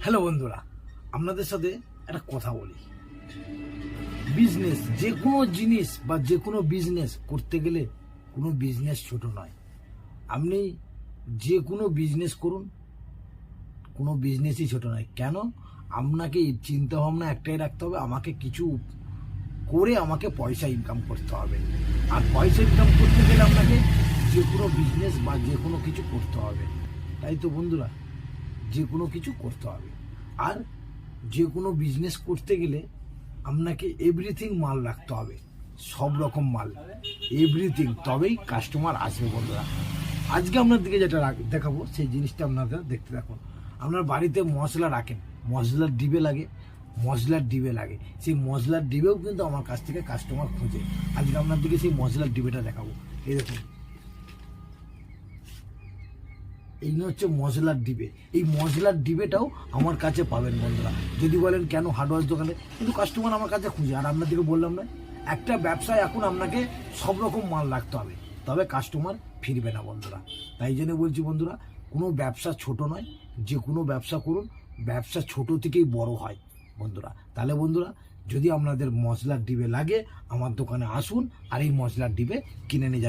Hello বন্ধুরা, আপনাদের সাথে একটা কথা বলি। বিজনেস, যে কোনো জিনিস বা যে কোনো বিজনেস করতে গেলে কোনো বিজনেস ছোট নয়। আপনি যে কোনো বিজনেস করুন, কোনো বিজনেসই ছোট নয়। কেন? আপনাকে চিন্তা ভাবনা একটাই রাখতে হবে, আমাকে কিছু করে আমাকে পয়সা ইনকাম করতে হবে। আর পয়সা ইনকাম করতে গেলে আপনাকে যে কোনো বিজনেস বা যে কোনো কিছু করতে হবে। তাই তো বন্ধুরা, যে কোনো কিছু করতে হবে। আর যে কোনো বিজনেস করতে গেলে আপনাকে এভরিথিং মাল রাখতে হবে, সব রকম মাল, এভরিথিং, তবেই কাস্টমার আসবে বন্ধুরা। আজকে আপনাদেরকে যেটা দেখাবো সেই জিনিসটা আপনারা দেখতে থাকুন। আপনার বাড়িতে মশলা রাখেন, মশলার ডিবে লাগে, সেই মশলার ডিবেও কিন্তু আমার কাছ থেকে কাস্টমার খোঁজে। আজকে আপনাদেরকে সেই মশলার ডিবেটা দেখাবো। এই দেখুন, এই হচ্ছে মশলার ডিবে। এই মশলার ডিবেটাও আমার কাছে পাবেন বন্ধুরা। যদি বলেন কেন হার্ডওয়্যার দোকানে, কিন্তু কাস্টমার আমার কাছে খুঁজে। আর আপনাদেরকে বললাম না, একটা ব্যবসায় এখন আপনাকে সব রকম মাল রাখতে হবে, তবে কাস্টমার ফিরবে না বন্ধুরা। তাই জন্য বলছি বন্ধুরা, কোনো ব্যবসা ছোট নয়, যে কোনো ব্যবসা করুন, ব্যবসা ছোট থেকেই বড় হয় বন্ধুরা। তাহলে বন্ধুরা, যদি আপনাদের মশলার ডিবে লাগে, আমার দোকানে আসুন আর এই মশলার ডিবে কিনে নিয়ে যান।